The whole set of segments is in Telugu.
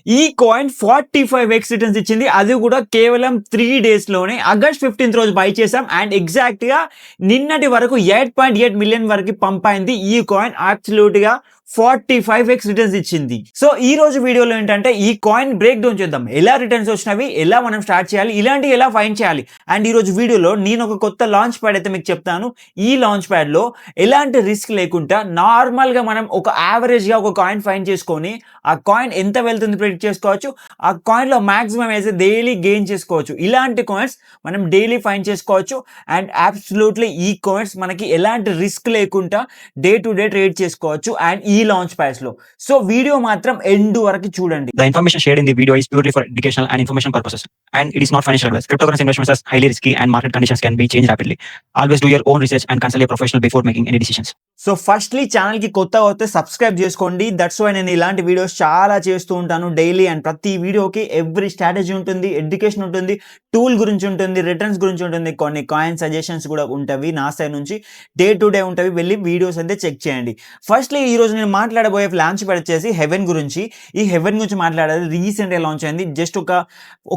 ఈ కాయిన్ 45x రిటర్న్స్ ఇచ్చింది. అది కూడా కేవలం 3 డేస్‌లోనే ఆగస్ట్ 15థ్ రోజు బై చేసాం. అండ్ ఎగ్జాక్ట్‌గా నిన్నటి వరకు 8.8 మిలియన్ వరకు పంప్ అయింది. ఈ కాయిన్ అబ్సల్యూట్‌గా 45x రిటర్న్స్ ఇచ్చింది. సో ఈ రోజు వీడియోలో ఏంటంటే ఈ కాయిన్ బ్రేక్ డౌన్ చేద్దాం. ఎలా రిటర్న్స్ వచ్చినవి, ఎలా మనం స్టార్ట్ చేయాలి, ఇలాంటివి ఎలా ఫైండ్ చేయాలి. అండ్ ఈ రోజు వీడియోలో నేను ఒక కొత్త లాంచ్ ప్యాడ్ అయితే మీకు చెప్తాను. ఈ లాంచ్ ప్యాడ్‌లో ఎలాంటి రిస్క్ లేకుండా నార్మల్‌గా మనం ఒక యావరేజ్‌గా ఒక కాయిన్ ఫైండ్ చేసుకొని ఆ కాయిన్ ఎంత వెళ్తుంది ప్రెడిక్ట్ చేసుకోవచ్చు. ఆ కాయిన్‌లో మాక్సిమం అయితే డైలీ గెయిన్ చేసుకోవచ్చు. ఇలాంటి కాయిన్స్ మనం డైలీ ఫైండ్ చేసుకోవచ్చు. అండ్ అబ్సల్యూట్‌లీ ఈ కాయిన్స్ మనకి ఎలాంటి రిస్క్ లేకుండా డే టు డే ట్రేడ్ చేసుకోవచ్చు. అండ్ ఈ లాంచ్ ప్యాడ్స్ లో సో వీడియో మాత్రం ఎండ్ వరకు చూడండి. The information shared in the video is purely for educational and information purposes, and it is not financial advice. Cryptocurrency investments are highly risky, and market conditions can be changed rapidly. Always do your own research and consult a professional before making any decisions. So firstly channel కి కొత్తగా వస్తే సబ్స్క్రైబ్ చేసుకోండి. దట్స్ వై నేను ఇలాంటి వీడియోస్ చాలా చేస్తూ ఉంటాను డైలీ. అండ్ ప్రతి వీడియోకి ఎవ్రీ స్ట్రాటజీ ఉంటుంది, ఎడ్యుకేషన్ ఉంటుంది, టూల్ గురించి ఉంటుంది, రిటర్న్స్ గురించి ఉంటుంది, కొన్ని కాయిన్ సజెషన్స్ కూడా ఉంటాయి నా సైడ్ నుంచి. డే టు డే ఉంటాయి, వెళ్ళి వీడియోస్ అయితే చెక్ చేయండి. ఫస్ట్లీ ఈ రోజు నేను మాట్లాడబోయే లాంచ్ ప్యాడ్ వచ్చేసి హెవెన్ గురించి. ఈ హెవెన్ గురించి మాట్లాడేది రీసెంట్గా లాంచ్ అయింది. జస్ట్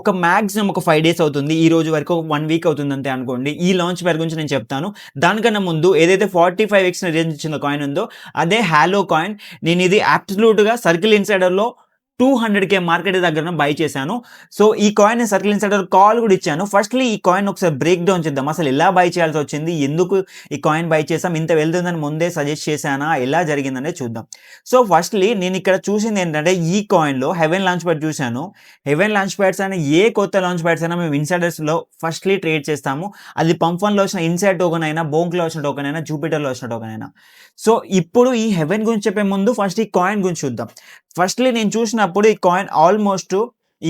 ఒక మ్యాక్సిమం ఒక 5 డేస్ అవుతుంది. ఈ రోజు వరకు 1 వీక్ అవుతుంది అంతే అనుకోండి. ఈ లాంచ్ ప్యాడ్ గురించి నేను చెప్తాను. దానికన్నా ముందు ఏదైతే 45x రేంజ్ ఇచ్చిన కాయిన్ ఉందో అదే హాలో కాయిన్. నేను ఇది అబ్సల్యూట్ గా సర్కిల్ ఇన్సైడర్ లో 200k మార్కెట్ దగ్గర బై చేశాను. సో ఈ కాయిన్ సర్కిల్ ఇన్సైడర్ కాల్ కూడా ఇచ్చాను. ఫస్ట్లీ ఈ కాయిన్ ఒకసారి బ్రేక్ డౌన్ చేద్దాం. అసలు ఎలా బై చేయాల్సి వచ్చింది, ఎందుకు ఈ కాయిన్ బై చేసాం, ఇంత వెళ్తుందని ముందే సజెస్ట్ చేశానా, ఎలా జరిగిందనే చూద్దాం. సో ఫస్ట్లీ నేను ఇక్కడ చూసింది ఏంటంటే ఈ కాయిన్ లో హెవెన్ లాంచ్ ప్యాడ్ చూశాను. హెవెన్ లాంచ్ ప్యాడ్స్ అయినా ఏ కొత్త లాంచ్ ప్యాడ్స్ అయినా మేము ఇన్సైడర్స్ లో ఫస్ట్లీ ట్రేడ్ చేస్తాము. అది పంఫన్ లో వచ్చిన ఇన్సైడ్ టోకెన్ అయినా, బోంక్ లో వచ్చిన టోకెన్ అయినా, జూపిటర్ లో వచ్చిన టోకెన్ అయినా. సో ఇప్పుడు ఈ హెవెన్ గురించి చెప్పే ముందు ఫస్ట్ ఈ కాయిన్ గురించి చూద్దాం. ఫస్ట్లీ నేను చూసినప్పుడు ఈ కాయిన్ ఆల్మోస్ట్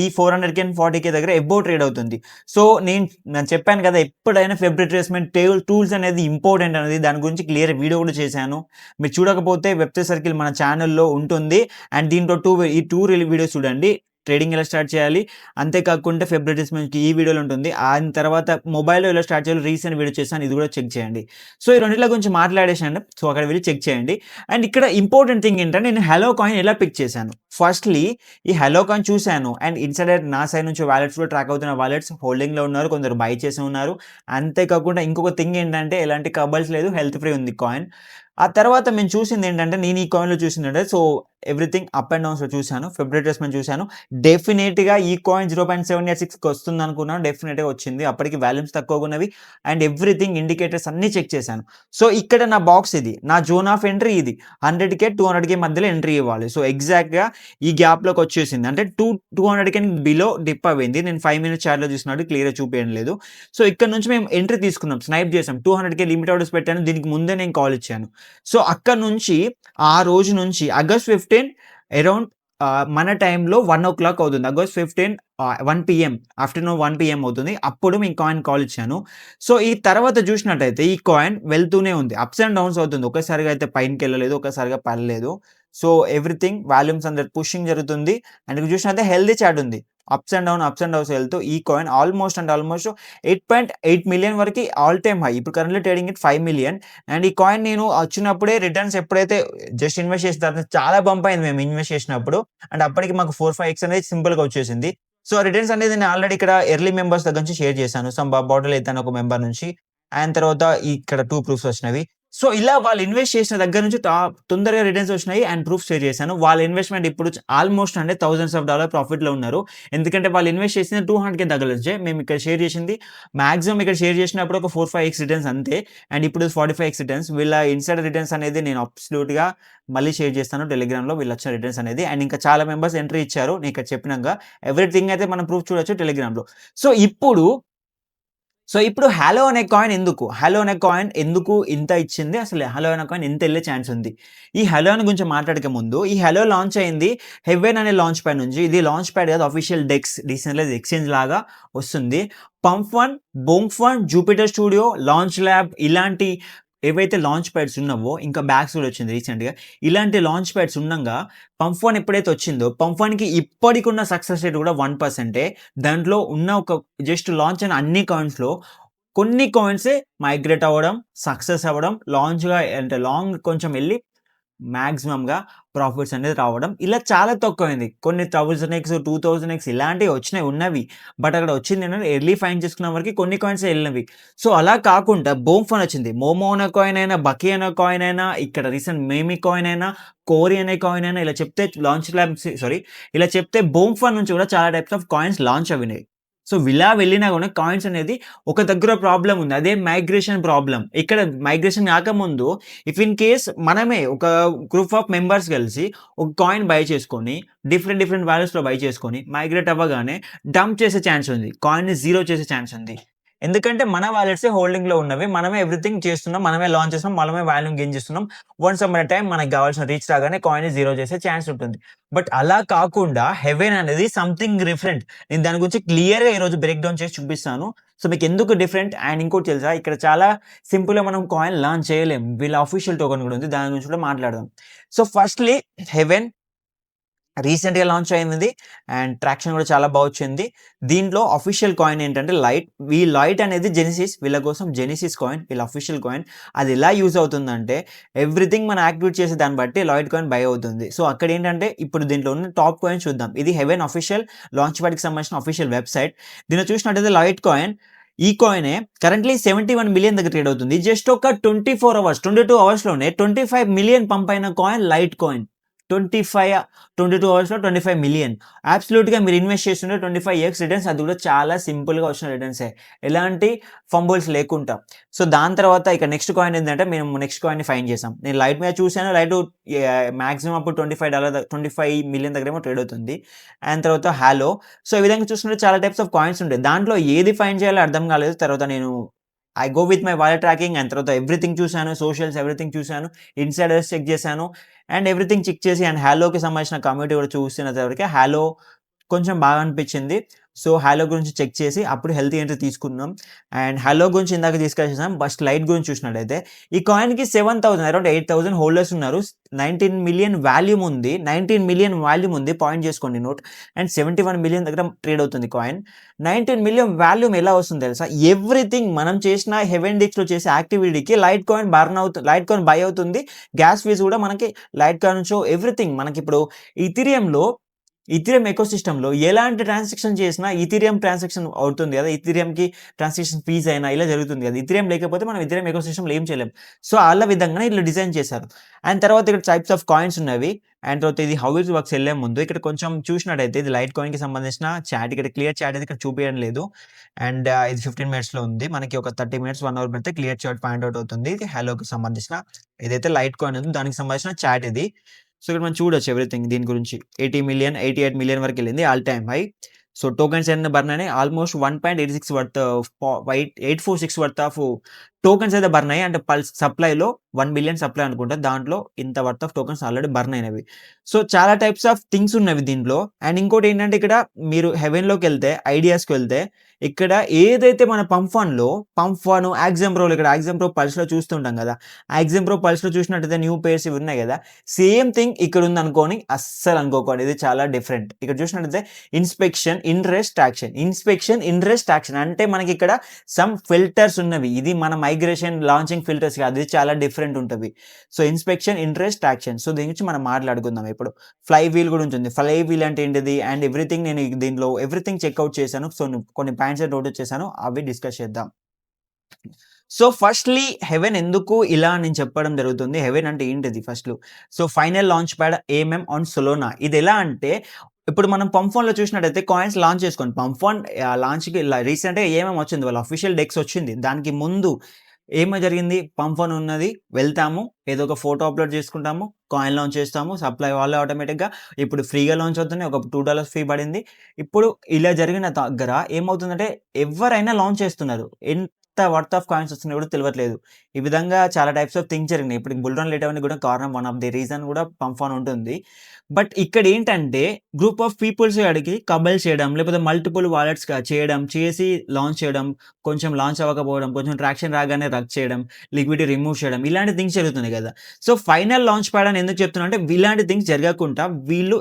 ఈ 400k అండ్ 40k దగ్గర ఎబో ట్రేడ్ అవుతుంది. సో నేను చెప్పాను కదా, ఎప్పుడైనా ఫెబ్ రిట్రేస్మెంట్ టూల్స్ అనేది ఇంపార్టెంట్ అనేది, దాని గురించి క్లియర్ వీడియో కూడా చేశాను. మీరు చూడకపోతే వెబ్ సర్కిల్ మన ఛానల్లో ఉంటుంది. అండ్ దీంట్లో ఈ టూ వీడియోస్ చూడండి. ట్రేడింగ్ ఎలా స్టార్ట్ చేయాలి, అంతేకాకుండా ఫెబ్ రిట్రేస్మెంట్కి ఈ వీడియోలో ఉంటుంది. ఆ తర్వాత మొబైల్లో ఎలా స్టార్ట్ చేయాలి రీసెంట్ వీడియో చేశాను, ఇది కూడా చెక్ చేయండి. సో ఈ రెండిట్ల గురించి మాట్లాడేసాను. సో అక్కడ వెళ్ళి చెక్ చేయండి. అండ్ ఇక్కడ ఇంపార్టెంట్ థింగ్ ఏంటంటే నేను హలో కాయిన్ ఎలా పిక్ చేశాను. ఫస్ట్లీ ఈ హలో కాయిన్ చూశాను. అండ్ ఇన్సైడర్ నా సైడ్ నుంచి వాలెట్స్ కూడా ట్రాక్ అవుతున్న వాలెట్స్ హోల్డింగ్లో ఉన్నారు, కొందరు బై చేసి ఉన్నారు. అంతేకాకుండా ఇంకొక థింగ్ ఏంటంటే ఎలాంటి కబల్స్ లేదు, హెల్త్ ఫ్రీ ఉంది కాయిన్. ఆ తర్వాత మేము చూసింది ఏంటంటే, నేను ఈ కాయిన్లో చూసిందంటే సో ఎవ్రీథింగ్ అప్ అండ్ డౌన్స్లో చూశాను, ఫెబ్ రిట్రేస్మెంట్ చూశాను. డెఫినెట్గా ఈ కాయిన్ 0.786కి వస్తుంది అనుకున్నాను. డెఫినెట్గా వచ్చింది. అప్పటికి వాల్యూమ్స్ తక్కువగా ఉన్నవి. అండ్ ఎవ్రీథింగ్ ఇండికేటర్స్ అన్నీ చెక్ చేశాను. సో ఇక్కడ నా బాక్స్ ఇది, నా జోన్ ఆఫ్ ఎంట్రీ ఇది. 100k 200k మధ్యలో ఎంట్రీ ఇవ్వాలి. సో ఎగ్జాక్ట్గా ఈ గ్యాప్లోకి వచ్చేసింది. అంటే 200k బిలో డిప్ అయింది. నేను 5 మినిట్స్ చార్ట్లో చూసినట్టు క్లియర్గా చూపించడం లేదు. సో ఇక్కడ నుంచి మేము ఎంట్రీ తీసుకున్నాం, స్నైప్ చేసాం. 200k లిమిట్ ఆర్డర్స్ పెట్టాను. దీనికి ముందే నేను కాల్ ఇచ్చాను. సో అక్కడ నుంచి ఆ రోజు నుంచి ఆగస్ట్ 15 అరౌండ్ మన టైంలో 1 o'clock అవుతుంది. ఆగస్ట్ 15 1 PM ఆఫ్టర్నూన్ 1 PM అవుతుంది. అప్పుడు మేము కాయిన్ కాల్ ఇచ్చాను. సో ఈ తర్వాత చూసినట్టయితే ఈ కాయిన్ వెళ్తూనే ఉంది, అప్స్ అండ్ డౌన్స్ అవుతుంది. ఒకసారిగా అయితే పైనకి వెళ్ళలేదు, ఒకసారిగా పడలేదు. సో ఎవ్రీథింగ్ వాల్యూమ్స్ అందరు పుషింగ్ జరుగుతుంది. అండ్ ఇక్కడ చూసినట్లయితే హెల్దీ చార్ట్ ఉంది. అప్స్ అండ్ డౌన్స్ వెళ్తూ ఈ కాయిన్ ఆల్మోస్ట్ 8.8 మిలియన్ వరకు ఆల్ టైమ్ హై. ఇప్పుడు currently trading it 5 million. And ఈ కాయిన్ నేను వచ్చినప్పుడే రిటర్న్స్ ఎప్పుడైతే జస్ట్ ఇన్వెస్ట్ చేసిన తర్వాత చాలా బంప్ అయింది మేము ఇన్వెస్ట్ చేసినప్పుడు. అండ్ అప్పటికి మాకు 4-5x అనేది సింపుల్గా వచ్చేసింది. సో రిటర్న్స్ అనేది నేను ఆల్రెడీ ఇక్కడ ఎర్లీ మెంబర్స్ దగ్గర నుంచి షేర్ చేశాను. సమ్ బాటిల్ అయితే ఒక మెంబర్ నుంచి. అండ్ తర్వాత ఇక్కడ 2 ప్రూఫ్స్ వచ్చినవి. సో ఇలా వాళ్ళు ఇన్వెస్ట్ చేసిన దగ్గర నుంచి తొందరగా రిటర్న్స్ వచ్చినాయి. అండ్ ప్రూఫ్ షేర్ చేశాను. వాళ్ళ ఇన్వెస్ట్మెంట్ ఇప్పుడు ఆల్మోస్ట్ అంటే $1000s ప్రాఫిట్లో ఉన్నారు. ఎందుకంటే వాళ్ళు ఇన్వెస్ట్ చేసింది 200k దగ్గర నుంచి. మేము ఇక్కడ షేర్ చేసింది మాక్సిమం ఇక్కడ షేర్ చేసినప్పుడు ఒక 4-5x రిటర్న్స్ అంతే. అండ్ ఇప్పుడు 45x రిటర్న్స్. వీళ్ళ ఇన్సైడ్ రిటర్న్స్ అనేది నేను అబ్సల్యూట్గా మళ్ళీ షేర్ చేస్తాను టెలిగ్రామ్లో వీళ్ళు వచ్చిన రిటర్న్స్ అనేది. అండ్ ఇంకా చాలా మెంబర్స్ ఎంట్రీ ఇచ్చారు. నేను ఇక్కడ చెప్పినాక ఎవ్రీథింగ్ అయితే మనం ప్రూఫ్ చూడొచ్చు టెలిగ్రామ్లో. సో ఇప్పుడు హాలో అనే కాయిన్ ఎందుకు ఇంత ఇచ్చింది, అసలు హాలో అనే కాయిన్ ఎంత వెళ్ళే ఛాన్స్ ఉంది. ఈ హాలో అని గురించి మాట్లాడక ముందు, ఈ హాలో లాంచ్ అయింది హెవెన్ అనే లాంచ్ ప్యాడ్ నుంచి. ఇది లాంచ్ ప్యాడ్ కాదు, అఫీషియల్ డీసెంట్రలైజ్డ్ ఎక్స్చేంజ్ లాగా వస్తుంది. పంఫన్, బోంక్ఫన్, జూపిటర్ స్టూడియో, లాంచ్ ల్యాబ్ ఇలాంటి ఏవైతే లాంచ్ ప్యాడ్స్ ఉన్నావో, ఇంకా బ్యాగ్స్ కూడా వచ్చింది రీసెంట్గా. ఇలాంటి లాంచ్ ప్యాడ్స్ ఉండగా పంఫాన్ ఎప్పుడైతే వచ్చిందో, పంఫాన్కి ఇప్పటికి ఉన్న సక్సెస్ రేట్ కూడా 1%. దాంట్లో ఉన్న ఒక జస్ట్ లాంచ్ అయిన అన్ని కాయిన్స్లో కొన్ని కాయిన్సే మైగ్రేట్ అవ్వడం, సక్సెస్ అవ్వడం, లాంచ్గా అంటే లాంగ్ కొంచెం వెళ్ళి మాక్సిమంగా ప్రాఫిట్స్ అనేది రావడం ఇలా చాలా తక్కువైంది. కొన్ని 1000x, 2000x ఇలాంటివి ఉన్నవి. బట్ అక్కడ వచ్చింది ఏంటంటే ఎర్లీ ఫైండ్ చేసుకున్న వరకి కొన్ని కాయిన్స్ ఎళ్ళినవి. సో అలా కాకుండా బోమ్‌ఫన్ వచ్చింది. మోమో అనే కాయిన్ అయినా, బకీ అనే కాయిన్ అయినా, ఇక్కడ రీసెంట్ మేమి కాయిన్ అయినా, కోరి అనే కాయిన్ అయినా ఇలా చెప్తే ఇలా చెప్తే బోమ్‌ఫన్ నుంచి కూడా చాలా టైప్స్ ఆఫ్ కాయిన్స్ లాంచ్ అవినాయి. సో ఇలా వెళ్ళినా కూడా కాయిన్స్ అనేది ఒక దగ్గర ప్రాబ్లమ్ ఉంది. అదే మైగ్రేషన్ ప్రాబ్లమ్. ఇక్కడ మైగ్రేషన్ కాకముందు ఇఫ్ ఇన్ కేస్ మనమే ఒక గ్రూప్ ఆఫ్ మెంబర్స్ కలిసి ఒక కాయిన్ బై చేసుకొని డిఫరెంట్ వాల్యూస్‌లో బై చేసుకొని మైగ్రేట్ అవ్వగానే డంప్ చేసే ఛాన్స్ ఉంది. కాయిన్‌ని జీరో చేసే ఛాన్స్ ఉంది. ఎందుకంటే మన వాలెట్సే హోల్డింగ్‌లో ఉన్నవి. మనమే ఎవ్రీథింగ్ చేస్తున్నాం. మనమే లాంచ్ చేస్తున్నాం. మనమే వాల్యూమ్ గెయిన్ చేస్తున్నాం. వన్స్ అపాన్ ఎ టైమ్ మనకు కావాల్సిన రీచ్ రాగానే కాయిన్‌ని జీరో చేసే ఛాన్స్ ఉంటుంది. బట్ అలా కాకుండా హెవెన్ అనేది సంథింగ్ డిఫరెంట్. నేను దాని గురించి క్లియర్‌గా ఈరోజు బ్రేక్ డౌన్ చేసి చూపిస్తాను. సో మీకు ఎందుకు డిఫరెంట్ అండ్ ఇంకోటి తెలుసా? ఇక్కడ చాలా సింపుల్‌గా మనం కాయిన్ లాంచ్ చేయలేం. వీళ్ళ ఆఫీషియల్ టోకెన్ కూడా ఉంది. దాని గురించి కూడా మాట్లాడదాం. సో ఫస్ట్‌లీ హెవెన్ రీసెంట్‌గా లాంచ్ అయింది. అండ్ ట్రాక్షన్ కూడా చాలా వచ్చింది. దీంట్లో ఆఫీషియల్ కాయిన్ ఏంటంటే లైట్. ఈ లైట్ అనేది జెనిసిస్. వీళ్ళ కోసం జెనిసిస్ కాయిన్ వీళ్ళ ఆఫీషియల్ కాయిన్. అది ఎలా యూజ్ అవుతుందంటే ఎవ్రీథింగ్ మనం యాక్టివేట్ చేసే దాన్ని బట్టి లైట్ కాయిన్ బై అవుతుంది. సో అక్కడ ఏంటంటే ఇప్పుడు దీంట్లో ఉన్న టాప్ కాయిన్ చూద్దాం. ఇది హెవెన్ ఆఫీషియల్ లాంచ్ ప్యాడ్‌కి సంబంధించిన ఆఫీషియల్ వెబ్‌సైట్. దీనిలో చూసినట్టయితే లైట్ కాయిన్ ఈ కాయినే కరెంట్‌లీ 71 మిలియన్ దగ్గర ట్రేడ్ అవుతుంది. జస్ట్ ఒక 24 అవర్స్ 22 అవర్స్‌లోనే 25 మిలియన్ పంప్ అయిన కాయిన్ లైట్ కాయిన్. 22 అవర్స్‌లో 25 మిలియన్. అబ్సల్యూట్‌గా మీరు ఇన్వెస్ట్ చేస్తుంటే 25x రిటర్న్స్. అది కూడా చాలా సింపుల్‌గా వచ్చిన రిటర్న్సే. ఎలాంటి ఫంబుల్స్ లేకుండా. సో దాని తర్వాత ఇక నెక్స్ట్ కాయిన్ ఏంటంటే మేము నెక్స్ట్ కాయిన్‌ని ఫైండ్ చేసాం. నేను లైట్ మీద చూసాను. లైట్ మాక్సిమం అప్పుడు $25 మిలియన్ దగ్గరేమో ట్రేడ్ అవుతుంది. అండ్ తర్వాత హాలో. సో ఈ విధంగా చూసుకుంటే చాలా టైప్స్ ఆఫ్ కాయిన్స్ ఉంటాయి. దాంట్లో ఏది ఫైండ్ చేయాలో అర్థం కాలేదు. తర్వాత నేను I go with my wallet tracking and తర్వాత ఎవ్రీథింగ్ చూసాను. సోషల్స్ ఎవ్రీథింగ్ చూసాను. ఇన్సైడర్స్ చెక్ చేశాను. అండ్ ఎవ్రీథింగ్ చెక్ చేసి అండ్ హాలోకి సంబంధించిన కమ్యూనిటీ కూడా చూసిన తర్వాత హాలో కొంచెం బాగా అనిపించింది. సో హాలో గురించి చెక్ చేసి అప్పుడు హెల్తీ ఎంట్రీ తీసుకున్నాం. అండ్ హాలో గురించి ఇందాక డిస్కస్ చేసాం. ఫస్ట్ లైట్ గురించి చూసినట్టయితే ఈ కాయిన్‌కి 7,000 అరౌండ్ 8,000 హోల్డర్స్ ఉన్నారు. 19 మిలియన్ వాల్యూమ్ ఉంది. 19 మిలియన్ వాల్యూమ్ ఉంది. పాయింట్ చేసుకోండి నోట్. అండ్ 71 మిలియన్ దగ్గర ట్రేడ్ అవుతుంది కాయిన్. 19 మిలియన్ వాల్యూమ్ ఎలా వస్తుందో తెలుసా? ఎవ్రీథింగ్ మనం చేసిన హెవెన్ డిక్స్‌లో చేసే యాక్టివిటీకి light coin light coin buy అవుతుంది. గ్యాస్ ఫీస్ కూడా మనకి లైట్ కాయిన్ నుంచి ఎవ్రీథింగ్ మనకిప్పుడు ఈథీరియం ఎకోసిస్టమ్‌లో ఎలాంటి ట్రాన్సాక్షన్ చేసినా ఈథీరియం ట్రాన్సాక్షన్ అవుతుంది కదా! ఈథీరియంకి ట్రాన్సాక్షన్ ఫీస్ అయినా ఇలా జరుగుతుంది కదా! ఈథీరియం లేకపోతే మనం ఈథీరియం ఎకోసిస్టమ్‌లో ఏం చేయలేం. సో అలా విధంగానే ఇట్లా డిజైన్ చేశారు. అండ్ తర్వాత ఇక్కడ టైప్స్ ఆఫ్ కాయిన్స్ ఉన్నవి. అండ్ తర్వాత ఇది హౌ ఇట్ వర్క్స్ ఎళ్ళే ముందు ఇక్కడ కొంచెం చూసినట్టయితే ఇది లైట్ కాయిన్‌కి సంబంధించిన చాట్. ఇక్కడ క్లియర్ చాట్ అయితే ఇక్కడ చూపియడం లేదు. అండ్ ఇది 15 మినిట్స్‌లో ఉంది. మనకి ఒక 30 మినిట్స్, 1 అవర్ పెడితే క్లియర్ చాట్ ఫైండ్ ఔట్ అవుతుంది. ఇది హాలోకి సంబంధించిన ఏదైతే లైట్ కాయిన్ ఉందో దానికి సంబంధించిన చాట్ ఇది. సో ఇక్కడ మనం చూడొచ్చు ఎవ్రీథింగ్ దీని గురించి. 80 మిలియన్, 88 మిలియన్ వరకెళ్ళింది all time high. So tokens ఎన్ని బర్న్ అయినాయి? Almost 1.86 worth 846 worth of tokens అయితే బర్న్ అయ్యాయి. అంటే పల్స్ సప్లైలో 1 బిలియన్ సప్లై అనుకుంటా. దాంట్లో ఇంత worth of tokens already burn అయినవి. సో చాలా టైప్స్ ఆఫ్ థింగ్స్ ఉన్నవి దీంట్లో. అండ్ ఇంకోటి ఏంటంటే ఇక్కడ మీరు హెవెన్‌లోకెళ్తే ఐడియాస్‌కి వెళ్తే ఇక్కడ ఏదైతే మన పంప్ ఫన్, యాక్సిమ్ ప్రోలో ఇక్కడ యాక్సిమ్ ప్రో పల్స్‌లో చూస్తుంటాం కదా! యాక్సిమ్ ప్రో పల్స్‌లో చూసినట్టయితే న్యూ పేర్స్ ఇవి ఉన్నాయి కదా! సేమ్ థింగ్ ఇక్కడ ఉందనుకోని అస్సలు అనుకోకండి. ఇది చాలా డిఫరెంట్. ఇక్కడ చూసినట్టయితే ఇన్స్పెక్షన్, ఇంట్రెస్ట్, ట్రాక్షన్ అంటే మనకి ఇక్కడ సమ్ ఫిల్టర్స్ ఉన్నవి. ఇది మన మైగ్రేషన్ లాంచింగ్ ఫిల్టర్స్ కాదు. ఇది చాలా డిఫరెంట్ ఉంటవి. So inspection, interest, traction. So దీని గురించి మనం మాట్లాడుకుందాం ఇప్పుడు. ఫ్లై వీల్ కూడా ఉంటుంది. ఫ్లై వీల్ అంటే ఏంటిది? అండ్ ఎవ్రీథింగ్ నేను దీంట్లో ఎవ్రీథింగ్ చెక్‌ఔట్ చేశాను. సో కొన్ని పాయింట్స్ నోట్ చేశాను. అవి డిస్కస్ చేద్దాం. సో ఫస్ట్‌లీ హెవెన్ ఎందుకు ఇలా నేను చెప్పడం జరుగుతుంది. హెవెన్ అంటే ఏంటిది ఫస్ట్‌లో? So final launch pad AMM on Solana. ఇది ఎలా అంటే ఇప్పుడు మనం పంప్ ఫన్‌లో చూసినట్టయితే కాయిన్స్ లాంచ్ చేసుకోండి. పంప్ ఫన్ లాంచ్‌కి రీసెంట్‌గా ఏఎంఎం వచ్చింది. వాళ్ళ ఆఫీషియల్ డెక్స్ వచ్చింది. దానికి ముందు ఏమో జరిగింది? పంప్ ఫన్ ఉన్నది. వెళ్తాము. ఏదో ఒక ఫోటో అప్‌లోడ్ చేసుకుంటాము. కాయిన్ లాంచ్ చేస్తాము. సప్లై వాళ్ళే ఆటోమేటిక్‌గా ఇప్పుడు ఫ్రీగా లాంచ్ అవుతున్నాయి. ఒక $2 ఫీ పడింది. ఇప్పుడు ఇలా జరిగిన దగ్గర ఏమవుతుందంటే ఎవరైనా లాంచ్ చేస్తున్నారు. ఎంత వర్త్ ఆఫ్ కాయిన్స్ వస్తున్నాయో కూడా తెలవట్లేదు. ఈ విధంగా చాలా టైప్స్ ఆఫ్ థింగ్స్ జరిగినాయి. ఇప్పుడు బుల్ రన్ లేట్ అవ్వడానికి కూడా కారణం వన్ ఆఫ్ ది రీజన్ కూడా పంప్ ఫన్ ఉంటుంది. బట్ ఇక్కడ ఏంటంటే గ్రూప్ ఆఫ్ పీపుల్స్ కాడికి కబల్ చేయడం, లేకపోతే మల్టిపుల్ వాలెట్స్‌గా చేయడం, చేసి లాంచ్ చేయడం, కొంచెం లాంచ్ అవ్వకపోవడం, కొంచెం ట్రాక్షన్ రాగానే రగ్ చేయడం, లిక్విడిటీ రిమూవ్ చేయడం ఇలాంటి థింగ్స్ జరుగుతున్నాయి కదా! సో ఫైనల్ లాంచ్ ప్యాడ్ అని ఎందుకు చెప్తున్నా అంటే ఇలాంటి థింగ్స్ జరగకుండా వీళ్ళు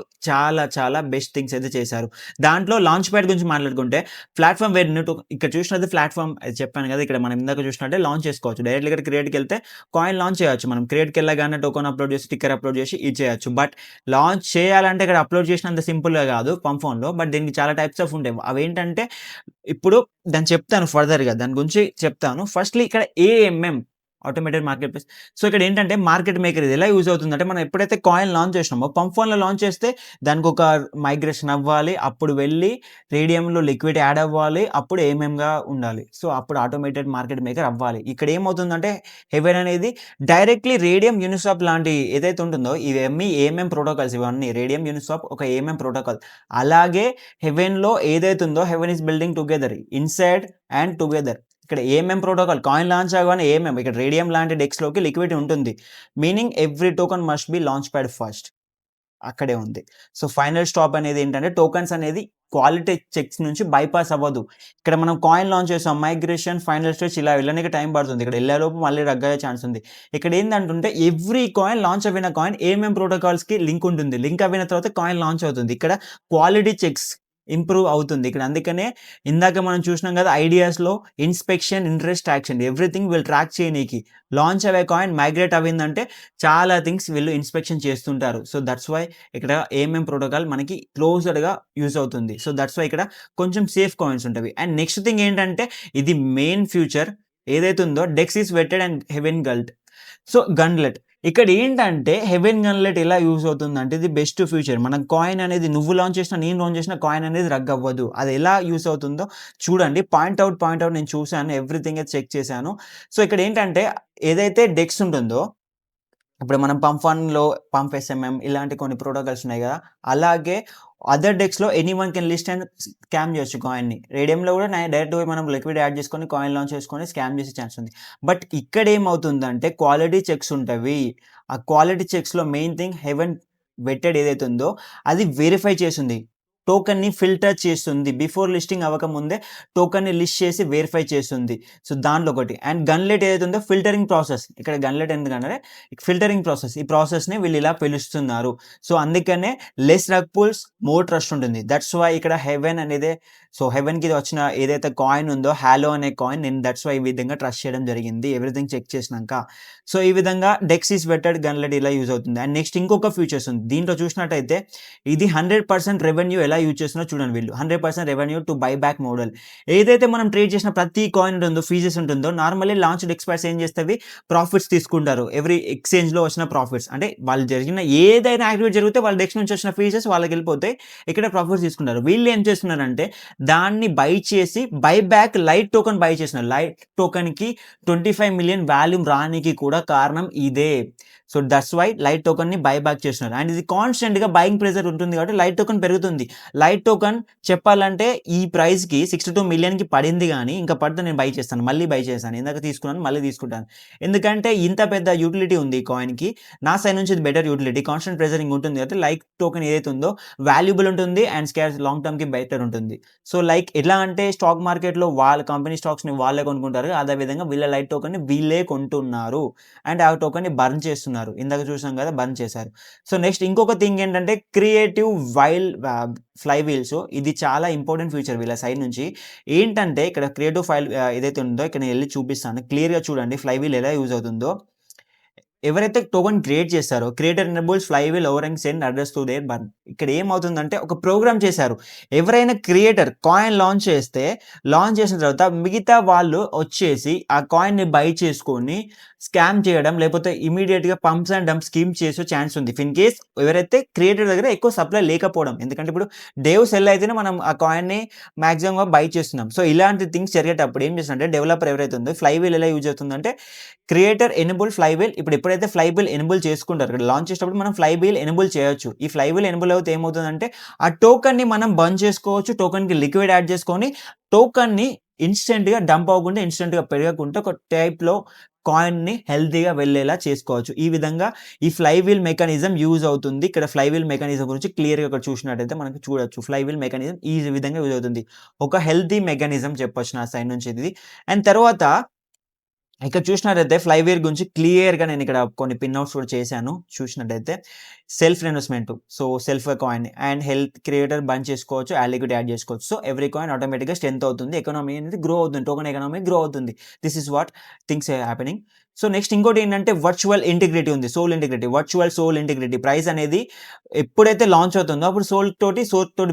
చాలా బెస్ట్ థింగ్స్ అయితే చేశారు. దాంట్లో లాంచ్ ప్యాడ్ గురించి మాట్లాడుకుంటే ప్లాట్‌ఫార్మ్ వేర్ ఇక్కడ చూసినది ప్లాట్‌ఫార్మ్ చెప్పాను కదా! ఇక్కడ మనం ఇందాక చూసినట్టే లాంచ్ చేసుకోవచ్చు. డైరెక్ట్‌గా ఇక్కడ క్రియేట్‌కెళ్తే కాయిన్ లాంచ్ చేయొచ్చు. మనం క్రియేట్‌కెళ్ళగానే టోకెన్ అప్‌లోడ్ చేసి, స్టిక్కర్ అప్‌లోడ్ చేసి ఇది చేయొచ్చు. బట్ లాంచ్ చేయాలంటే ఇక్కడ అప్‌లోడ్ చేసినంత సింపుల్‌గా కాదు పంఫోన్‌లో. బట్ దీనికి చాలా టైప్స్ ఆఫ్ ఉంటాయి. అవేంటంటే ఇప్పుడు దాన్ని చెప్తాను ఫర్దర్‌గా. దాని గురించి చెప్తాను. ఫస్ట్‌లీ ఇక్కడ AMM automated market place. So, ఇక్కడ ఏంటంటే మార్కెట్ మేకర్ ఇది ఎలా యూజ్ అవుతుందంటే మనం ఎప్పుడైతే కాయిన్ లాంచ్ చేసినామో పంఫోన్‌లో లాంచ్ చేస్తే దానికొక మైగ్రేషన్ అవ్వాలి. అప్పుడు వెళ్ళి రేడియంలో లిక్విడ్ యాడ్ అవ్వాలి. అప్పుడు ఏఎంఎంగా ఉండాలి. సో, అప్పుడు ఆటోమేటెడ్ మార్కెట్ మేకర్ అవ్వాలి. ఇక్కడ ఏమవుతుందంటే హెవెన్ అనేది డైరెక్ట్‌లీ రేడియం, యూనిస్వాప్ లాంటి ఏదైతే ఉంటుందో ఇవన్నీ ఏఎంఎం ప్రోటోకాల్స్ ఇవన్నీ. రేడియం, యూనిస్వాప్ ఒక ఏఎంఎం ప్రోటోకాల్. అలాగే హెవెన్‌లో ఏదైతే ఉందో haven is building together inside and together. ఇక్కడ ఏఎంఎం ప్రోటోకాల్ కాయిన్ లాంచ్ అవ్వగానే ఏఎంఎం ఇక్కడ రేడియం లాంటి డెక్స్‌లోకి లిక్విడ్ ఉంటుంది. Meaning every token must be launch pad first. అక్కడే ఉంది. సో, ఫైనల్ స్టాప్ అనేది ఏంటంటే టోకెన్స్ అనేది క్వాలిటీ చెక్స్ నుంచి బైపాస్ అవ్వదు. ఇక్కడ మనం కాయిన్ లాంచ్ చేసాం. మైగ్రేషన్, ఫైనల్ స్టేజ్ ఇలా వెళ్ళనీకి టైం పడుతుంది. ఇక్కడ ఎళ్ళేలోపు మళ్ళీ రగ్గయ్యే ఛాన్స్ ఉంది. ఇక్కడ ఏందంటుంటే ఎవ్రీ కాయిన్ లాంచ్ అవ్విన కాయిన్ ఏఎంఎం ప్రోటోకాల్స్‌కి లింక్ ఉంటుంది. లింక్ అవ్విన తర్వాత కాయిన్ లాంచ్ అవుతుంది. ఇక్కడ క్వాలిటీ చెక్స్ ఇంప్రూవ్ అవుతుంది. ఇక్కడ అందుకనే ఇందాక మనం చూసినాం కదా ఐడియాస్‌లో ఇన్స్పెక్షన్, ఇంట్రెస్ట్, యాక్షన్ ఎవ్రీథింగ్ వీళ్ళు ట్రాక్ చేయనీకి. లాంచ్ అవ్వే కాయిన్ మైగ్రేట్ అవ్విందంటే చాలా థింగ్స్ వీళ్ళు ఇన్స్పెక్షన్ చేస్తుంటారు. సో, దట్స్ వై ఇక్కడ ఏఎంఎం ప్రోటోకాల్ మనకి క్లోజ్డ్‌గా యూజ్ అవుతుంది. సో, దట్స్ వై ఇక్కడ కొంచెం సేఫ్ కాయిన్స్ ఉంటవి. అండ్ నెక్స్ట్ థింగ్ ఏంటంటే ఇది మెయిన్ ఫ్యూచర్ ఏదైతే ఉందో dex is vetted and Heaven gauntlet. So, gauntlet ఇక్కడ ఏంటంటే హెవెన్ గన్లెట్ ఎలా యూజ్ అవుతుందంటే ఇది బెస్ట్ ఫ్యూచర్. మనం కాయిన్ అనేది నువ్వు లాంచ్ చేసినా, నేను లాంచ్ చేసినా కాయిన్ అనేది రగ్ అవ్వదు. అది ఎలా యూజ్ అవుతుందో చూడండి. పాయింట్ ఔట్ నేను చూసాను. ఎవ్రీథింగ్ అయితే చెక్ చేశాను. సో, ఇక్కడ ఏంటంటే ఏదైతే డెక్స్ ఉంటుందో ఇప్పుడు మనం పంఫాన్‌లో పంప్ ఎస్ఎంఎం ఇలాంటి కొన్ని ప్రోటోకాల్స్ ఉన్నాయి గదా! అలాగే అదర్ డెక్స్‌లో anyone can list and scam చేయొచ్చు కాయిన్‌ని. రేడియంలో గూడా డైరెక్ట్‌గా మనం లిక్విడ్ యాడ్ చేసుకొని కాయిన్ లాంచ్ చేసుకొని స్కామ్ చేసే ఛాన్స్ ఉంది. బట్ ఇక్కడ ఏమవుతుందంటే క్వాలిటీ చెక్స్ ఉంటవి. ఆ క్వాలిటీ చెక్స్‌లో మెయిన్ థింగ్ హెవెన్ వెట్టెడ్ ఏదైతే ఉందో అది వెరిఫై చేసుంది. టోకెన్‌ని ఫిల్టర్ చేస్తుంది. బిఫోర్ లిస్టింగ్ అవ్వకముందే టోకెన్‌ని లిస్ట్ చేసి వెరిఫై చేస్తుంది. సో, దాంట్లో ఒకటి. అండ్ గన్లెట్ ఏదైతే ఉందో ఫిల్టరింగ్ ప్రాసెస్. ఇక్కడ గన్లెట్ ఎందుకంటే ఫిల్టరింగ్ ప్రాసెస్. ఈ ప్రాసెస్‌ని వీళ్ళు ఇలా పిలుస్తున్నారు. సో, అందుకనే less rug pulls, more trust ఉంటుంది. దట్స్ వై ఇక్కడ హెవెన్ అనేదే సో, హెవెన్‌కి వచ్చిన ఏదైతే కాయిన్ ఉందో హాలో అనే కాయిన్ నేను దట్స్ వై ఈ విధంగా ట్రస్ట్ చేయడం జరిగింది. Everything check చేసినంక. సో, ఈ విధంగా డెక్స్ ఈస్ వెట్టెడ్ గన్లెట్ ఇలా యూజ్ అవుతుంది. అండ్ నెక్స్ట్ ఇంకొక ఫీచర్స్ ఉంది. దీంట్లో చూసినట్టయితే ఇది 100% రెవెన్యూ ఎలా యూజ్ చేస్తున్నారో చూడండి వీళ్ళు. 100% revenue to buy back model. ఏదైతే మనం ట్రేడ్ చేసిన ప్రతి కాయిన్ ఉంటుందో, ఫీజెస్ ఉంటుందో నార్మల్లీ లాంచ్డ్ ఎక్స్పైర్స్ ఏం చేస్తవి ప్రాఫిట్స్ తీసుకుంటారు. ఎవ్రీ ఎక్స్‌చేంజ్‌లో వచ్చిన ప్రాఫిట్స్. అంటే వాళ్ళు జరిగిన ఏదైనా యాక్టివిటీ జరిగితే వాళ్ళ డెస్క్ నుంచి వచ్చిన ఫీజెస్ వాళ్ళకెళ్ళిపోతాయి. ఇక్కడ ప్రాఫిట్స్ తీసుకుంటారు. వీళ్ళు ఏం చేస్తున్నారంటే దాన్ని బై చేసి buy back light token buy చేస్తున్నారు. లైట్ టోకెన్‌కి 25 మిలియన్ వాల్యూమ్ రానీకి కూడా కారణం ఇదే. సో, దట్స్ వై లైట్ టోకెన్‌ని బై బ్యాక్ చేస్తున్నారు. అండ్ ఇది కాన్స్టెంట్‌గా బయింగ్ ప్రెషర్ ఉంటుంది కాబట్టి లైట్ టోకెన్ పెరుగుతుంది. లైట్ టోకెన్ చెప్పాలంటే ఈ ప్రైస్‌కి 62 మిలియన్‌కి పడింది గానీ ఇంకా పడితే నేను బై చేస్తాను. మళ్ళీ బై చేశాను. ఇందాక తీసుకున్నాను మళ్ళీ తీసుకుంటాను. ఎందుకంటే ఇంత పెద్ద యూటిలిటీ ఉంది ఈ కాయిన్‌కి. నా సైడ్ నుంచి ఇది బెటర్ యూటిలిటీ. కాన్స్టెంట్ ప్రెషరింగ్ ఉంటుంది కాబట్టి లైట్ టోకెన్ ఏదైతే ఉందో వాల్యుబుల్ ఉంటుంది అండ్ స్కేర్స్ లాంగ్ టర్మ్‌కి బెటర్ ఉంటుంది. సో, లైక్ ఎలా అంటే స్టాక్ మార్కెట్‌లో వాళ్ళ కంపెనీ స్టాక్స్‌ని వాళ్ళే కొనుక్కుంటారు. అదే విధంగా వీళ్ళ లైట్ టోకెన్‌ని వీళ్ళే కొంటున్నారు. అండ్ ఆ టోకెన్‌ని బర్న్ చేస్తున్నారు. ఇందాక చూసాం కదా! బర్న్ చేశారు. సో, నెక్స్ట్ ఇంకొక థింగ్ ఏంటంటే క్రియేటివ్ ఫ్లై వీల్స్ ఇది చాలా ఇంపార్టెంట్ ఫీచర్ వీళ్ళ సైడ్ నుంచి. ఏంటంటే ఇక్కడ క్రియేటివ్ ఏదైతే ఉందో ఇక్కడ నేను ఎళ్లి చూపిస్తాను. క్లియర్‌గా చూడండి ఫ్లై వీల్ ఎలా యూజ్ అవుతుందో. ఎవరైతే టోకెన్ క్రియేట్ చేశారో creator enables flywheel over and send address to their burn. ఇక్కడ ఏమవుతుందంటే ఒక ప్రోగ్రామ్ చేశారు. ఎవరైనా క్రియేటర్ కాయిన్ లాంచ్ చేస్తే లాంచ్ చేసిన తర్వాత మిగతా వాళ్ళు వచ్చేసి ఆ కాయిన్‌ని బై చేసుకొని స్కామ్ చేయడం లేకపోతే ఇమ్మీడియేట్‌గా పంప్స్ అండ్ డంప్స్ స్కీమ్ చేసే ఛాన్స్ ఉంది. ఇన్ కేస్ ఎవరైతే క్రియేటర్ దగ్గర ఎక్కువ సప్లై లేకపోవడం. ఎందుకంటే ఇప్పుడు డేవ్ సెల్ అయితేనే మనం ఆ కాయిన్‌ని మాక్సిమంగా బై చేస్తున్నాం. సో, ఇలాంటి థింగ్స్ జరిగేటప్పుడు ఏం చేస్తారంటే డెవలపర్ ఎవరైతే ఉందో ఫ్లై వీల్ ఎలా యూజ్ అవుతుందంటే క్రియేటర్ ఎనేబుల్ ఫ్లై వీల్ ఇప్పుడు ఎప్పుడైతే ఫ్లై వీల్ ఎనేబుల్ చేసుకుంటారో ఇక్కడ లాంచ్ చేసేటప్పుడు మనం ఫ్లై వీల్ ఎనేబుల్ చేయొచ్చు. ఈ ఫ్లై వీల్ ఎనేబుల్ అవుతే ఏమవుతుందంటే ఆ టోకెన్‌ని మనం బర్న్ చేసుకోవచ్చు. టోకెన్‌కి లిక్విడ్ యాడ్ చేసుకొని టోకెన్‌ని ఇన్‌స్టంట్‌గా డంప్ అవ్వకుండా, ఇన్‌స్టంట్‌గా పెరగకుండా ఒక టైప్‌లో కాయిన్‌ని హెల్తీగా వెళ్ళేలా చేసుకోవచ్చు. ఈ విధంగా ఈ ఫ్లై వీల్ మెకానిజం యూజ్ అవుతుంది. ఇక్కడ ఫ్లై వీల్ మెకానిజం గురించి క్లియర్‌గా ఇక్కడ చూసినట్టయితే మనకు చూడొచ్చు. ఫ్లై వీల్ మెకానిజం ఈ విధంగా యూజ్ అవుతుంది. ఒక హెల్తీ మెకానిజం చెప్పొచ్చు నా సైడ్ నుంచి ఇది. అండ్ తర్వాత ఇక్కడ చూసినట్టయితే ఫ్లైవేర్ గురించి క్లియర్‌గా నేను ఇక్కడ కొన్ని పిన్ అవుట్స్ కూడా చేశాను. చూసినట్టయితే self investment. So, self coin and health creator bunch చేసుకోవచ్చు. యాడ్ లిక్విడ్ యాడ్ చేసుకోవచ్చు. సో, ఎవ్రీ కాయిన్ ఆటోమేటిక్‌గా స్ట్రెంత్ అవుతుంది. ఎకానమీ అనేది గ్రో అవుతుంది. టోకెన్ ఎకానమీ గ్రో అవుతుంది. This is what things happening. So, next ఇంకోటి ఏంటంటే వర్చువల్ ఇంటిగ్రిటీ ఉంది. Soul integrity. Virtual soul integrity. Price అనేది ఎప్పుడైతే లాంచ్ అవుతుందో అప్పుడు సోల్ తోటి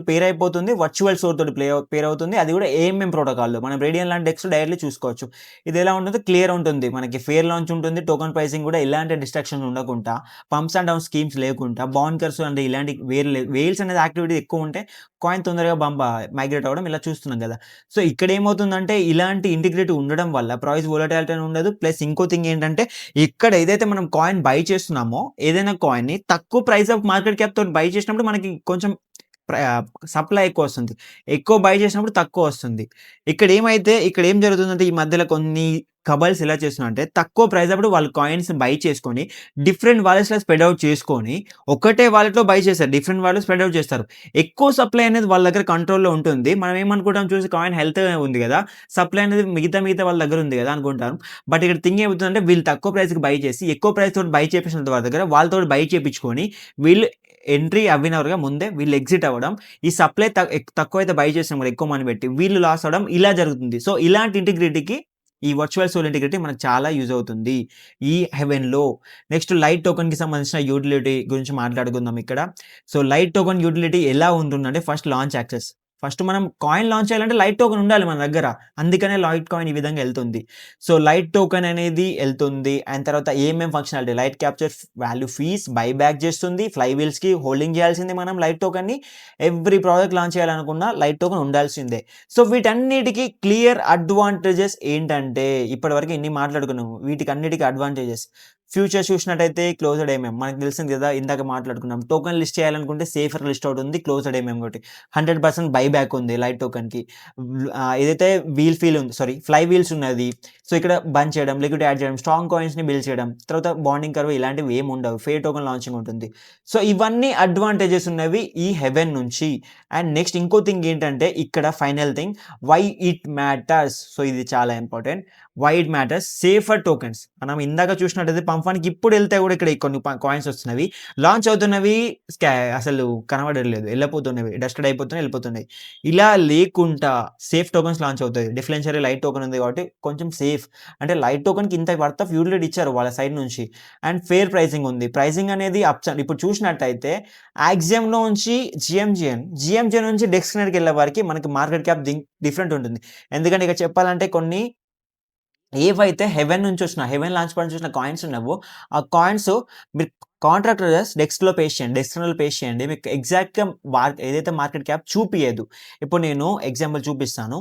పేర్ అయిపోతుంది. వర్చువల్ సోల్ తోటి పేర్ అవుతుంది. అది కూడా ఏఎంఎం ప్రోటోకాల్‌లో. మనం రేడియన్ లాంటి డెక్స్‌లో డైరెక్ట్‌లీ చూసుకోవచ్చు. ఇది ఎలా ఉంటుందో క్లియర్ ఉంటుంది. మనకి ఫెయిర్ లాంచ్ ఉంటుంది. టోకెన్ ప్రైసింగ్ కూడా ఎలాంటి డిస్ట్రాక్షన్ ఉండకుండా, పంప్స్ అండ్ డౌన్ స్కీమ్స్ లేకుండా, బాంకర్స్ అంటే ఇలాంటి వేల్స్ అనేది యాక్టివిటీ ఎక్కువ ఉంటే కాయిన్ తొందరగా మైగ్రేట్ అవ్వడం ఇలా చూస్తున్నాం కదా! సో, ఇక్కడ ఏమవుతుందంటే ఇలాంటి ఇంటిగ్రిటీ ఉండడం వల్ల ప్రైస్ వోలటాలిటీ అని ఉండదు. ప్లస్ ఇంకో థింగ్ ఏంటంటే ఇక్కడ ఏదైతే మనం కాయిన్ బై చేస్తున్నామో ఏదైనా కాయిన్‌ని తక్కువ ప్రైస్ ఆఫ్ మార్కెట్ క్యాప్ తోటి బై చేసినప్పుడు మనకి కొంచెం ప్ర సప్లై ఎక్కువొస్తుంది. ఎక్కువ బై చేసినప్పుడు తక్కువొస్తుంది. ఇక్కడ ఏం జరుగుతుందంటే ఈ మధ్యలో కొన్ని కబల్స్ ఎలా చేస్తున్నారంటే తక్కువ ప్రైస్ అప్పుడు వాళ్ళు కాయిన్స్ బై చేసుకొని డిఫరెంట్ వాలెట్స్‌లో స్ప్రెడ్ ఔట్ చేసుకొని ఒకటే వాలెట్‌లో బై చేశారు. డిఫరెంట్ వాలెట్‌లో స్ప్రెడ్ ఔట్ చేస్తారు. ఎక్కువ సప్లై అనేది వాళ్ళ దగ్గర కంట్రోల్‌లో ఉంటుంది. మనం ఏమనుకుంటాం చూసి కాయిన్ హెల్త్‌గా ఉంది గదా! సప్లై అనేది మిగతా వాళ్ళ దగ్గర ఉంది గదా! అనుకుంటాం. బట్ ఇక్కడ థింగ్ ఏమవుతుందంటే వీళ్ళు తక్కువ ప్రైస్‌కి బై చేసి ఎక్కువ ప్రైస్ తోటి బై చేపించిన వాళ్ళ దగ్గర వాళ్ళతోటి బై చేపించుకొని వీళ్ళు ఎంట్రీ అవ్వినవరుగా ముందే వీళ్ళు ఎగ్జిట్ అవ్వడం. ఈ సప్లై తక్కువైతే బై చేసినాం కదా! ఎక్కువ మనీ పెట్టి వీళ్ళు లాస్ అవ్వడం ఇలా జరుగుతుంది. సో, ఇలాంటి ఇంటిగ్రిటీకి ఈ వర్చువల్ సోల్ ఇంటిగ్రిటీ మనకు చాలా యూజ్ అవుతుంది. ఈ హెవెన్‌లో. నెక్స్ట్ లైట్ టోకెన్‌కి సంబంధించిన యూటిలిటీ గురించి మాట్లాడుకుందాం ఇక్కడ. సో, లైట్ టోకెన్ యూటిలిటీ ఎలా ఉంటుందంటే ఫస్ట్ లాంచ్ యాక్సెస్. ఫస్ట్ మనం కాయిన్ లాంచ్ చేయాలంటే లైట్ టోకెన్ ఉండాలి మన దగ్గర. అందుకనే లైట్ కాయిన్ ఈ విధంగా ఎళ్తుంది. సో, లైట్ టోకెన్ అనేది ఎళ్తుంది. అండ్ తర్వాత ఏమేం functionality light capture value fees buyback చేస్తుంది. ఫ్లై వీల్స్‌కి హోల్డింగ్ చేయాల్సిందే మనం లైట్ టోకెన్‌ని. ఎవ్రీ ప్రాజెక్ట్ లాంచ్ చేయాలనుకున్న లైట్ టోకెన్ ఉండాల్సిందే. సో, వీటన్నిటికి క్లియర్ అడ్వాంటేజెస్ ఏంటంటే ఇప్పటివరకు ఇన్ని మాట్లాడుకున్నాము. వీటికన్నిటికి అడ్వాంటేజెస్ ఫ్యూచర్స్ చూసినట్టయితే క్లోజ్డ్ ఏఎంఎం మనకు తెలిసింది కదా! ఇందాక మాట్లాడుకున్నాం. టోకెన్ లిస్ట్ చేయాలనుకుంటే సేఫర్ లిస్ట్ అవుట్ ఉంది. క్లోజ్డ్ ఏఎంఎం ఒకటి. 100% బైబ్యాక్ ఉంది లైట్ టోకెన్‌కి. ఏదైతే ఫ్లై వీల్స్ ఉన్నది. సో, ఇక్కడ బంచ్ చేయడం, లిక్విడ్ యాడ్ చేయడం, స్ట్రాంగ్ కాయిన్స్‌ని బిల్డ్ చేయడం, తర్వాత బాండింగ్ కర్వ్ ఇలాంటివి ఏమి ఉండవు. ఫేర్ టోకెన్ లాంచింగ్ ఉంటుంది. సో, ఇవన్నీ అడ్వాంటేజెస్ ఉన్నవి ఈ హెవెన్ నుంచి. అండ్ నెక్స్ట్ ఇంకో థింగ్ ఏంటంటే ఇక్కడ final thing why it matters. So, ఇది చాలా important. Why it matters safer tokens. మనం ఇందాక చూసినట్టయితే పంప్ వన్‌కి ఇప్పుడు ఎళ్తే కూడా ఇక్కడ కొన్ని కాయిన్స్ వస్తున్నవి. లాంచ్ అవుతున్నవి అసలు కనబడట్లేదు. ఎళ్ళిపోతున్నవి. డస్టెడ్ అయిపోతున్నాయి, ఎళ్ళిపోతున్నాయి. ఇలా లేకుండా సేఫ్ టోకెన్స్ లాంచ్ అవుతాయి. డిఫరెన్షియరీ లైట్ టోకెన్ ఉంది కాబట్టి కొంచెం సేఫ్. అంటే లైట్ టోకెన్‌కి ఇంత వర్త్ ఆఫ్ యూటిలిటీ ఇచ్చారు వాళ్ళ సైడ్ నుంచి. అండ్ ఫెయిర్ ప్రైసింగ్ ఉంది. ప్రైసింగ్ అనేది ఇప్పుడు చూసినట్టయితే యాక్సియంలోంచి జీఎంజీఎన్ నుంచి డెస్టినరీకి ఎళ్ళే వరకి మనకి మార్కెట్ క్యాప్ డిఫరెంట్ ఉంటుంది. ఎందుకంటే ఇక్కడ చెప్పాలంటే కొన్ని ఏవైతే హెవెన్ నుంచి హెవెన్ లాంచ్ పాయింట్ నుంచి వచ్చిన కాయిన్స్ ఉన్నావో, ఆ కాయిన్స్ మీరు కాంట్రాక్టర్స్ డెస్క్‌లో పేస్ట్ చేయండి. మీకు ఎగ్జాక్ట్‌గా ఏదైతే మార్కెట్ క్యాప్ చూపియదు. ఇప్పుడు నేను ఎగ్జాంపుల్ చూపిస్తాను.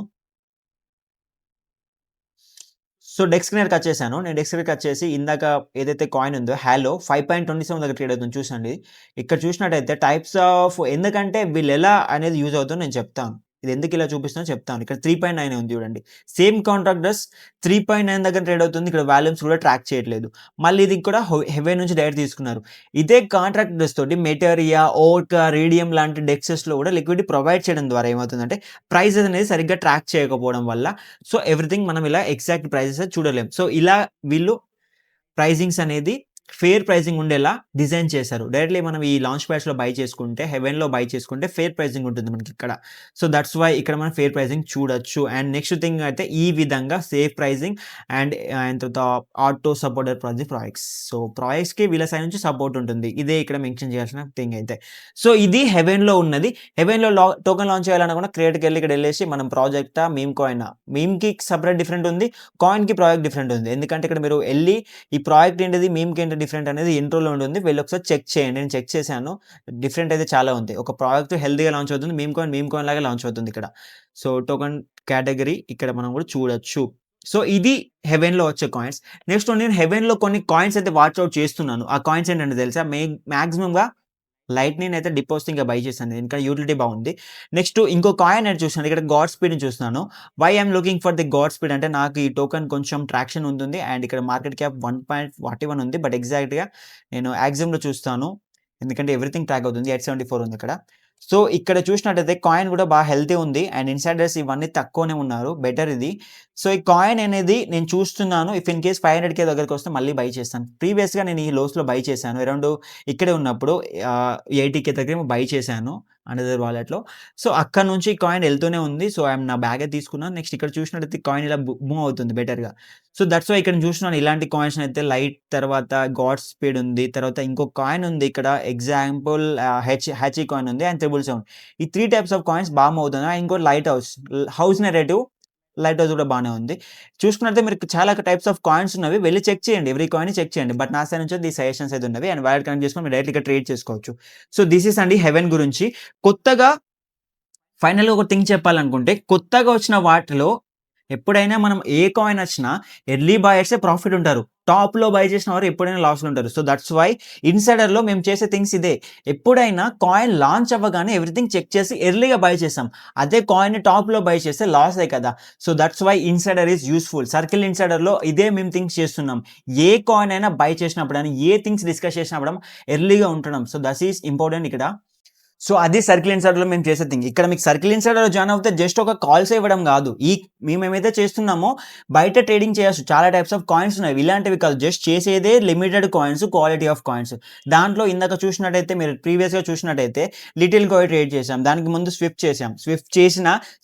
సో, డెస్క్ క్లియర్ కట్ చేశాను. నేను డెస్క్ క్లియర్ కట్ చేసి ఇందాక ఏదైతే కాయిన్ ఉందో హాలో 5.27 దగ్గర ట్రేడ్ అవుతుంది చూసండి. ఇక్కడ చూసినట్టయితే టైప్స్ ఆఫ్ ఎందుకంటే వీళ్ళెలా అనేది యూజ్ అవుతుందో నేను చెప్తాను. ఇది ఎందుకు ఇలా చూపిస్తున్నానో చెప్తాను. ఇక్కడ 3.9 ఉంది చూడండి. సేమ్ కాంట్రాక్టర్స్ 3.9 దగ్గర ట్రేడ్ అవుతుంది. ఇక్కడ వాల్యూమ్స్ కూడా ట్రాక్ చేయట్లేదు. మళ్ళీ ఇది కూడా హెవెన్ నుంచి డైరెక్ట్ తీసుకున్నారు. ఇదే కాంట్రాక్టర్స్ తోటి మెటేరియా, ఓర్కా, రేడియం లాంటి డెక్సెస్‌లో కూడా లిక్విడిటీ ప్రొవైడ్ చేయడం ద్వారా ఏమవుతుందంటే ప్రైసెస్ అనేది సరిగ్గా ట్రాక్ చేయకపోవడం వల్ల సో, ఎవ్రీథింగ్ మనం ఇలా ఎగ్జాక్ట్ ప్రైసెస్ చూడలేం. సో, ఇలా వీళ్ళు ప్రైజింగ్స్ అనేది ఫెయిర్ ప్రైజింగ్ ఉండేలా డిజైన్ చేశారు. డైరెక్ట్‌లీ మనం ఈ లాంచ్ ప్యాడ్స్‌లో బై చేసుకుంటే, హెవెన్‌లో బై చేసుకుంటే ఫెయిర్ ప్రైజింగ్ ఉంటుంది మనకిక్కడ. సో, దట్స్ వై ఇక్కడ మనం ఫెయిర్ ప్రైజింగ్ చూడొచ్చు. అండ్ నెక్స్ట్ థింగ్ అయితే ఈ విధంగా సేఫ్ ప్రైజింగ్ అండ్ తర్వాత ఆటో సపోర్టెడ్ ప్రాజెక్ట్స్. సో, ప్రాజెక్ట్స్‌కి వీళ్ళ సైడ్ నుంచి సపోర్ట్ ఉంటుంది. ఇదే ఇక్కడ మెన్షన్ చేయాల్సిన థింగ్ అయితే. సో, ఇది హెవెన్‌లో ఉన్నది. హెవెన్‌లో టోకెన్ లాంచ్ చేయాలనుకున్న క్రియేట్‌కెళ్ళి ఇక్కడెళ్ళేసి మనం ప్రాజెక్టా, మీమ్ కాయినా? మీమ్‌కి సెపరేట్ డిఫరెంట్ ఉంది. కాయిన్‌కి ప్రాజెక్ట్ డిఫరెంట్ ఉంది. ఎందుకంటే ఇక్కడ మీరు ఎళ్లి ఈ ప్రాజెక్ట్ ఏంటిది, మీమ్‌కి ఏంటి డిఫరెంట్ అనేది ఇంట్రోలో ఉంటుంది. వెళ్లి ఒకసారి చెక్ చేయండి. నేను చెక్ చేశాను. డిఫరెంట్ అయితే చాలా ఉంది. ఒక ప్రాజెక్ట్ హెల్తీగా లాంచ్ అవుతుంది. మీమ్ కాయిన్ లాగా లాంచ్ అవుతుంది ఇక్కడ. సో, టోకెన్ కేటగరీ ఇక్కడ మనం కూడా చూడొచ్చు. సో, ఇది హెవెన్‌లో వచ్చే కాయిన్స్. నెక్స్ట్ నేను హెవెన్‌లో కొన్ని కాయిన్స్ అయితే వాచ్ ఔట్ చేస్తున్నాను. ఆ కాయిన్స్ ఏంటంటే తెలుసా? మాక్సిమమ్‌గా లైట్‌నింగ్ అయితే డిపాజిటింగ్‌గా బై చేశాను. ఎందుకంటే యూటిలిటీ బాగుంది. నెక్స్ట్ ఇంకో కాయిన్ అనేది చూసాను. ఇక్కడ గాడ్ స్పీడ్‌ని చూస్తున్నాను. Why I am looking for the god speed అంటే నాకు ఈ టోకెన్ కొంచెం ట్రాక్షన్ ఉంటుంది. అండ్ ఇక్కడ మార్కెట్ క్యాప్ 1.41 ఉంది. బట్ ఎగ్జాక్ట్‌గా నేను యాక్సియంలో చూస్తాను. ఎందుకంటే ఎవ్రీథింగ్ ట్రాక్ అవుతుంది. 874 ఉంది ఇక్కడ. సో, ఇక్కడ చూసినట్టయితే కాయిన్ గూడా బా హెల్తీ ఉంది. అండ్ ఇన్సైడర్స్ ఇవన్నీ తక్కువనే ఉన్నారు. బెటర్ ఇది. సో, ఈ కాయిన్ అనేది నేను చూస్తున్నాను. ఇఫ్ ఇన్ కేస్ 500,000 దగ్గరికొస్తే మళ్ళీ బై చేస్తాను. ప్రీవియస్‌గా నేను ఈ లోస్‌లో బై చేశాను. అరౌండ్ ఇక్కడే ఉన్నప్పుడు 80,000 దగ్గరేమో బై చేశాను అనదర్ వాలెట్‌లో. సో, అక్కడి నుంచి కాయిన్ ఎళ్తూనే ఉంది. సో, నా బ్యాగే తీసుకున్నాను. నెక్స్ట్ ఇక్కడ చూసినట్టయితే కాయిన్ ఇలా మూవ్ అవుతుంది బెటర్‌గా. సో, దట్స్ వై ఇక్కడ చూస్తున్నాను ఇలాంటి కాయిన్స్‌నయితే లైట్ తర్వాత గాడ్ స్పీడ్ ఉంది. తర్వాత ఇంకో కాయిన్ ఉంది ఇక్కడ ఎగ్జాంపుల్ హ్యాచీ కాయిన్ ఉంది అండ్ 777. ఈ 3 టైప్స్ ఆఫ్ కాయిన్స్ బా మూవ్ అవుతున్నాయి. ఇంకోటి light house. House narrative light house కూడా బానే ఉంది. చూసుకున్నట్లయితే మీకు చాలా టైప్స్ ఆఫ్ కాయిన్స్ ఉన్నవి. వెళ్లి చెక్ చేయండి. ఎవ్రి కాయిన్‌ని చెక్ చేయండి. బట్ నా సైడ్ నుంచి ఈ సజెషన్స్ అయితే ఉన్నవి. అండ్ వాలెట్ కనెక్ట్ చేసుకొని మీరు డైరెక్ట్‌గా ట్రేడ్ చేసుకోవచ్చు. సో, దిస్ ఈస్ అండి హెవెన్ గురించి. కొత్తగా ఫైనల్‌గా ఒక థింగ్ చెప్పాలనుకుంటే కొత్తగా వచ్చిన వాటిలో ఎప్పుడైనా మనం ఏ కాయిన్ వచ్చినా ఎర్లీ బయర్సే ప్రాఫిట్ ఉంటారు. టాప్‌లో బై చేసిన వారు ఎప్పుడైనా లాస్‌లో ఉంటారు. సో, దట్స్ వై ఇన్సైడర్‌లో మేము చేసే థింగ్స్ ఇదే. ఎప్పుడైనా కాయిన్ లాంచ్ అవ్వగానే ఎవ్రీథింగ్ చెక్ చేసి ఎర్లీగా బై చేసాం. అదే కాయిన్‌ని టాప్‌లో బై చేస్తే లాసే కదా! So, that's why insider is useful. Circle ఇన్సైడర్‌లో ఇదే మేము థింగ్స్ చేస్తున్నాం. ఏ కాయిన్ అయినా బై చేసినప్పుడని, ఏ థింగ్స్ డిస్కస్ చేసినప్పుడు ఎర్లీగా ఉంటడం. సో, దట్ ఈస్ ఇంపార్టెంట్ ఇక్కడ. సో, అది సర్కిల్ ఇన్సైడర్‌లో మేము చేసే థింగ్. ఇక్కడ మీకు సర్కిల్ ఇన్సైడర్‌లో జాయిన్ అవుతే జస్ట్ ఒక కాల్స్ ఇవ్వడం గాదు. మేమేమైతే చేస్తున్నామో బయట ట్రేడింగ్ చేయొచ్చు. చాలా టైప్స్ ఆఫ్ కాయిన్స్ ఉన్నాయి. ఇలాంటివి కాదు. జస్ట్ చేసేదే limited coins, quality of coins. దాంట్లో ఇందాక చూసినట్టయితే మీరు ప్రీవియస్‌గా చూసినట్టయితే లిటిల్ కాయిన్ ట్రేడ్ చేసాం. దానికి ముందు స్విఫ్ట్ చేసాం.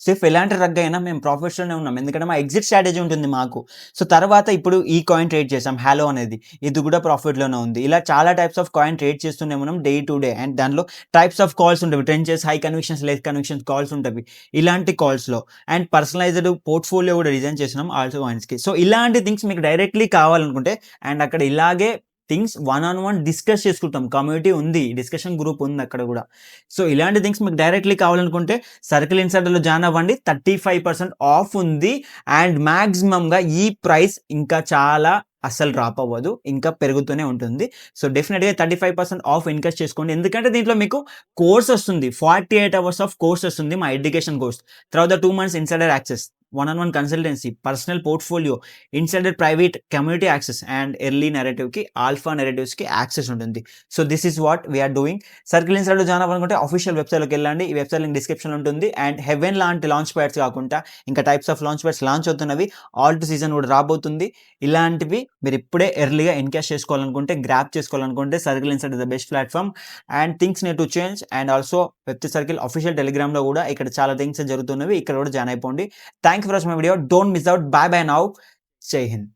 స్విఫ్ట్ ఎలాంటి రగ్ అయినా మేము ప్రాఫిట్స్‌లోనే ఉన్నాం. ఎందుకంటే మా ఎగ్జిట్ స్ట్రాటజీ ఉంటుంది మాకు. సో, తర్వాత ఇప్పుడు ఈ కాయిన్ ట్రేడ్ చేసాం. హాలో అనేది. ఇది కూడా ప్రాఫిట్‌లోనే ఉంది. ఇలా చాలా టైప్స్ ఆఫ్ కాయిన్ ట్రేడ్ చేస్తూనే ఉన్నాం డే టు డే. అండ్ దాంట్లో టైప్స్ ఆఫ్ కాల్స్ ఉంటవి. Trenches, high convictions, less convictions calls ఉంటవి. ఇలాంటి కాల్స్‌లో అండ్ పర్సనలైజ్డ్ పోర్ట్‌ఫోలియో కూడా డిజైన్ చేస్తున్నాం ఆల్సో కాయిన్స్‌కి. సో, ఇలాంటి థింగ్స్ మీకు డైరెక్ట్‌లీ కావాలనుకుంటే అండ్ అక్కడ ఇలాగే things one on one discuss చేసుకుంటాం. కమ్యూనిటీ ఉంది. డిస్కషన్ గ్రూప్ ఉంది అక్కడ గూడా. సో, ఇలాంటి థింగ్స్ మీకు డైరెక్ట్‌లీ కావాలనుకుంటే సర్కిల్ ఇన్సైడర్‌లో జాయిన్ అవ్వండి. 35% ఆఫ్ ఉంది. అండ్ మాక్సిమమ్‌గా ఈ ప్రైస్ ఇంకా చాలా అస్సలు డ్రాప్ అవ్వదు. ఇంకా పెరుగుతూనే ఉంటుంది. సో, డెఫినిట్‌గా 35% ఆఫ్ ఇన్‌కెస్ట్ చేసుకోండి. ఎందుకంటే దీంట్లో మీకు కోర్స్ వస్తుంది. 48 అవర్స్ ఆఫ్ కోర్స్ వస్తుంది. మా ఎడ్యుకేషన్ కోర్స్. తర్వాత 2 months insider access, one on one consultancy, personal portfolio, insider private community access and early నెరేటివ్‌కి, ఆల్ఫా నెరేటివ్స్‌కి యాక్సెస్ ఉంటుంది. So, this is what we are doing. Circle ఇన్సైడర్‌లో జాయిన్ అవ్వాలనుకుంటే ఆఫీషియల్ వెబ్‌సైట్‌లోకి వెళ్ళండి. ఈ వెబ్‌సైట్ లింక్ డిస్క్రిప్షన్‌లో ఉంటుంది. అండ్ హెవెన్ లాంటి లాంచ్ ప్యాడ్స్ కాకుండా ఇంకా types of launch pads launch అవుతున్నవి. ఆల్ట్ సీజన్ కూడా రాబోతుంది. ఇలాంటివి మీరు ఇప్పుడే ఎర్లీగా ఎన్‌కాష్ చేసుకోవాలనుకుంటే, గ్రాబ్ చేసుకోవాలనుకుంటే circle inside is the best platform. And things need to change. And also web circle official టెలిగ్రామ్‌లో కూడా ఇక్కడ చాలా థింగ్స్ జరుగుతున్నవి. ఇక్కడ కూడా జాయిన్ అయిపోండి. Thank you for watching my video. Don't miss out. By by now. జై హింద్.